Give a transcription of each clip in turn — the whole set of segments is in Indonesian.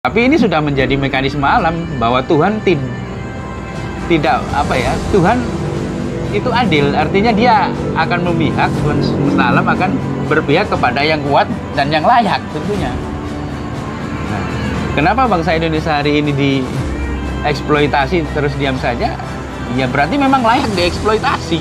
Tapi ini sudah menjadi mekanisme alam bahwa Tuhan tidak Tuhan itu adil, artinya dia akan memihak, Tuhan semesta alam akan berpihak kepada yang kuat dan yang layak tentunya. Nah, kenapa bangsa Indonesia hari ini dieksploitasi terus diam saja? Ya berarti memang layak dieksploitasi.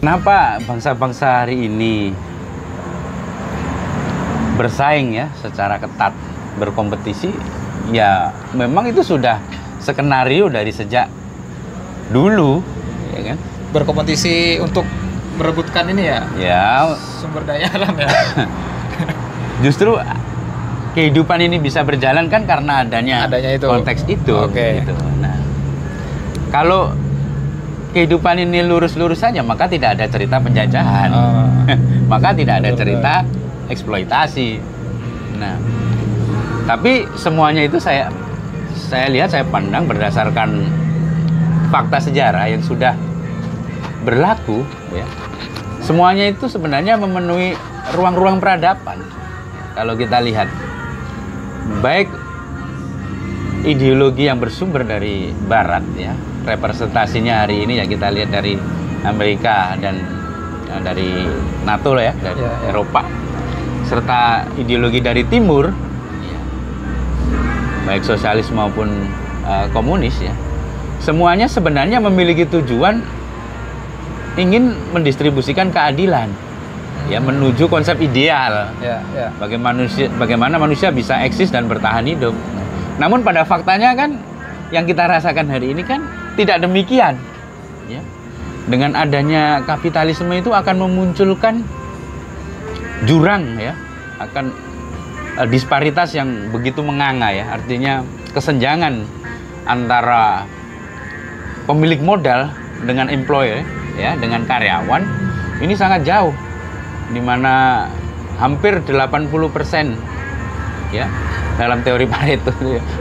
Kenapa bangsa-bangsa hari ini bersaing ya secara ketat, berkompetisi? Ya memang itu sudah skenario dari sejak dulu, ya kan? Berkompetisi untuk merebutkan ini ya? Ya, sumber daya alam ya. Justru kehidupan ini bisa berjalan kan karena adanya itu. Konteks itu. Oke. Gitu. Nah, kalau kehidupan ini lurus-lurus saja, maka tidak ada cerita penjajahan, maka tidak ada cerita eksploitasi. Nah, tapi semuanya itu saya lihat, saya pandang berdasarkan fakta sejarah yang sudah berlaku, ya. Semuanya itu sebenarnya memenuhi ruang-ruang peradaban. Kalau kita lihat, baik ideologi yang bersumber dari Barat, ya, representasinya hari ini ya kita lihat dari Amerika dan dari NATO lah ya, dari Eropa, serta ideologi dari Timur, ya, baik sosialis maupun komunis, ya, semuanya sebenarnya memiliki tujuan ingin mendistribusikan keadilan, ya, menuju konsep ideal, bagaimana manusia bisa eksis dan bertahan hidup. Namun pada faktanya kan yang kita rasakan hari ini kan tidak demikian, ya. Dengan adanya kapitalisme itu akan memunculkan jurang, ya, akan disparitas yang begitu menganga, ya, artinya kesenjangan antara pemilik modal dengan employer, ya, dengan karyawan ini sangat jauh, di mana hampir 80%, ya, dalam teori Pareto,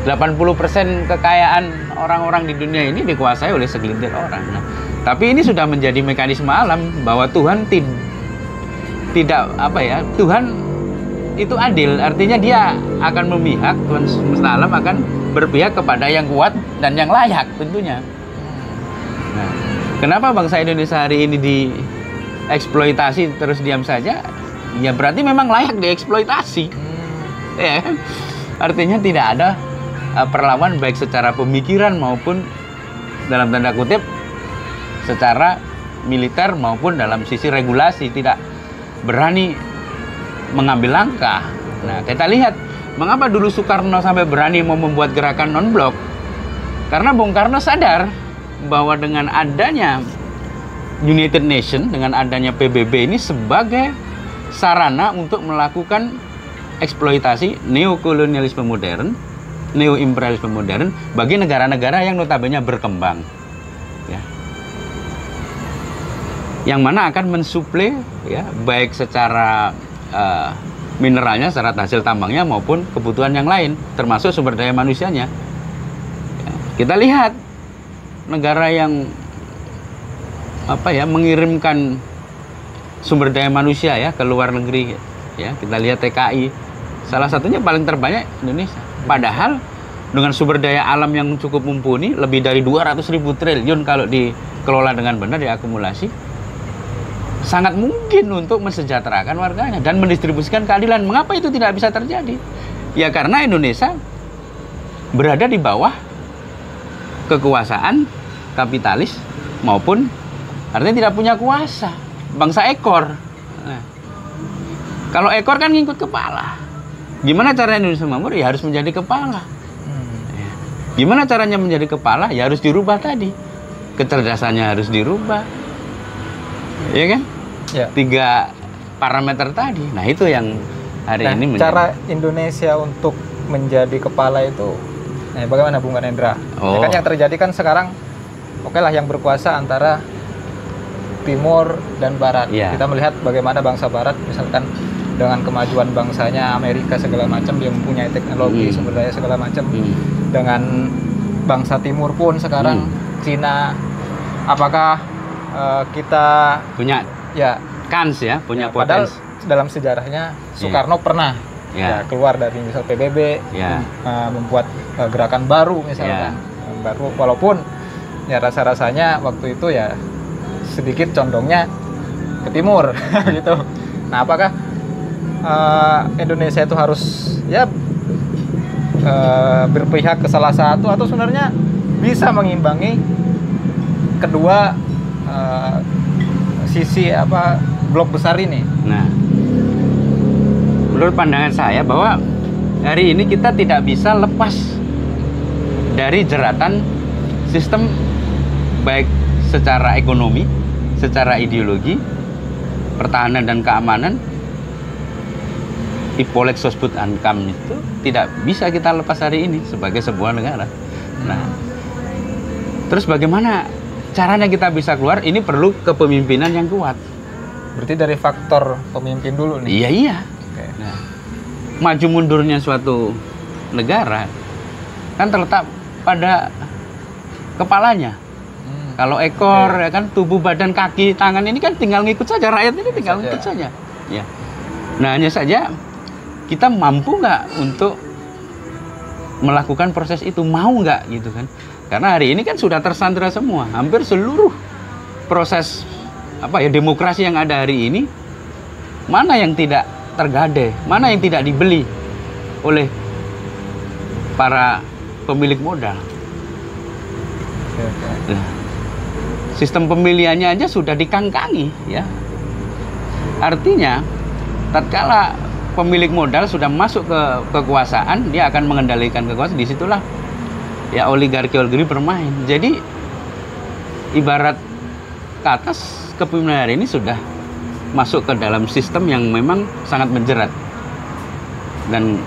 80% kekayaan orang-orang di dunia ini dikuasai oleh segelintir orang. Nah, tapi ini sudah menjadi mekanisme alam bahwa Tuhan Tuhan itu adil, artinya dia akan memihak, Tuhan semesta alam akan berpihak kepada yang kuat dan yang layak tentunya. Nah, kenapa bangsa Indonesia hari ini dieksploitasi terus diam saja? Ya berarti memang layak dieksploitasi. Ya, artinya tidak ada perlawanan baik secara pemikiran maupun dalam tanda kutip secara militer maupun dalam sisi regulasi, tidak berani mengambil langkah. Nah, kita lihat mengapa dulu Soekarno sampai berani mau membuat gerakan non-blok, karena Bung Karno sadar bahwa dengan adanya United Nations, dengan adanya PBB ini sebagai sarana untuk melakukan eksploitasi neokolonialisme modern, neoimperialisme modern bagi negara-negara yang notabene berkembang, ya, yang mana akan mensuplai, ya, baik secara mineralnya, secara hasil tambangnya maupun kebutuhan yang lain, termasuk sumber daya manusianya. Ya, kita lihat negara yang mengirimkan sumber daya manusia, ya, ke luar negeri, ya, kita lihat TKI, salah satunya paling terbanyak Indonesia. Padahal dengan sumber daya alam yang cukup mumpuni, lebih dari 200.000 triliun kalau dikelola dengan benar, diakumulasi, sangat mungkin untuk mensejahterakan warganya dan mendistribusikan keadilan. Mengapa itu tidak bisa terjadi? Ya karena Indonesia berada di bawah kekuasaan kapitalis maupun artinya tidak punya kuasa. Bangsa ekor. Nah, kalau ekor kan ngikut kepala. Gimana caranya Indonesia makmur? Ya harus menjadi kepala. Gimana caranya menjadi kepala? Ya harus dirubah tadi. Kecerdasannya harus dirubah. Ya kan? Ya. 3 parameter tadi. Nah, itu yang hari ini cara Indonesia untuk menjadi kepala itu bagaimana Bung Ganendra? Ya kan yang terjadi kan sekarang lah yang berkuasa antara Timur dan Barat. Ya. Kita melihat bagaimana bangsa Barat misalkan dengan kemajuan bangsanya, Amerika segala macam, dia mempunyai teknologi, sumber daya segala macam. dengan bangsa timur pun sekarang Cina, apakah kita punya kans ya, punya potensi. Dalam sejarahnya Soekarno pernah keluar dari misal PBB, membuat gerakan baru misalkan, baru, walaupun ya rasa-rasanya waktu itu ya sedikit condongnya ke timur gitu. Nah, apakah Indonesia itu harus ya berpihak ke salah satu, atau sebenarnya bisa mengimbangi kedua sisi blok besar ini? Nah, menurut pandangan saya bahwa hari ini kita tidak bisa lepas dari jeratan sistem, baik secara ekonomi, secara ideologi, pertahanan dan keamanan. Ipolek sosbud ankam itu tidak bisa kita lepas hari ini sebagai sebuah negara. Nah, terus bagaimana caranya kita bisa keluar? Ini perlu kepemimpinan yang kuat. Berarti dari faktor pemimpin dulu nih. Iya. Okay. Nah, maju mundurnya suatu negara kan terletak pada kepalanya. Kalau ekor ya kan, tubuh, badan, kaki, tangan ini kan tinggal ngikut saja, rakyat ini tinggal ngikut saja. Ya. Nah, hanya saja kita mampu nggak untuk melakukan proses itu, mau nggak gitu kan? Karena hari ini kan sudah tersandra semua, hampir seluruh proses demokrasi yang ada hari ini, mana yang tidak tergadai, mana yang tidak dibeli oleh para pemilik modal. Nah, sistem pemilihannya aja sudah dikangkangi ya. Artinya tatkala pemilik modal sudah masuk ke kekuasaan, dia akan mengendalikan kekuasaan, disitulah ya oligarki bermain. Jadi ibarat ke atas, kepemimpinan hari ini sudah masuk ke dalam sistem yang memang sangat menjerat, dan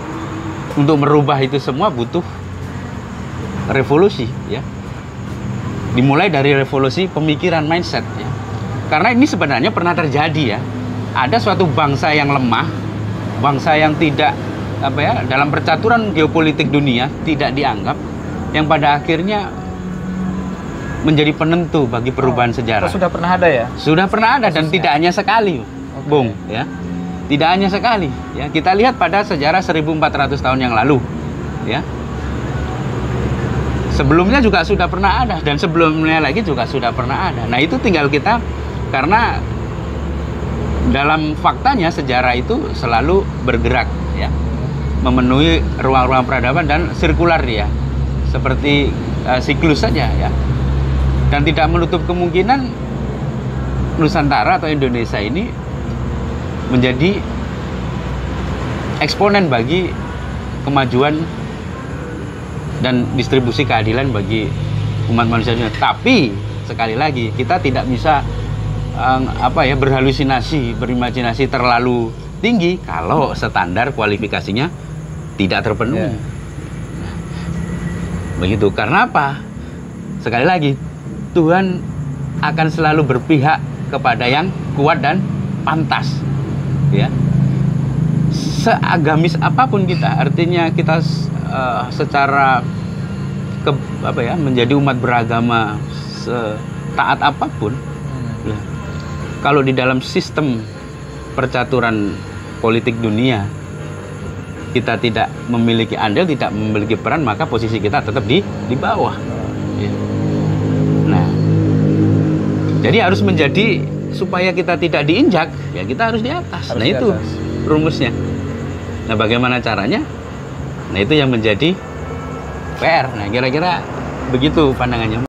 untuk merubah itu semua butuh revolusi ya. Dimulai dari revolusi pemikiran, mindset ya. Karena ini sebenarnya pernah terjadi ya. Ada suatu bangsa yang lemah, bangsa yang tidak dalam percaturan geopolitik dunia tidak dianggap, yang pada akhirnya menjadi penentu bagi perubahan sejarah. Sudah pernah ada ya? Sudah pernah ada, dan tidak hanya sekali, Bung ya. Tidak hanya sekali ya. Kita lihat pada sejarah 1400 tahun yang lalu ya. Sebelumnya juga sudah pernah ada, dan sebelumnya lagi juga sudah pernah ada. Nah, itu tinggal kita, karena dalam faktanya sejarah itu selalu bergerak ya, memenuhi ruang-ruang peradaban dan sirkular dia, seperti siklus saja ya. Dan tidak menutup kemungkinan Nusantara atau Indonesia ini menjadi eksponen bagi kemajuan dan distribusi keadilan bagi umat manusia. Tapi sekali lagi kita tidak bisa berhalusinasi, berimajinasi terlalu tinggi kalau standar kualifikasinya tidak terpenuhi. Begitu. Karena apa? Sekali lagi, Tuhan akan selalu berpihak kepada yang kuat dan pantas ya. Seagamis apapun kita, artinya kita secara menjadi umat beragama setaat apapun ya, kalau di dalam sistem percaturan politik dunia kita tidak memiliki andil, tidak memiliki peran, maka posisi kita tetap di bawah ya. Nah, jadi harus menjadi, supaya kita tidak diinjak ya, kita harus di atas. Nah, itu rumusnya. Nah, bagaimana caranya? Nah, itu yang menjadi PR. Nah, kira-kira begitu pandangannya.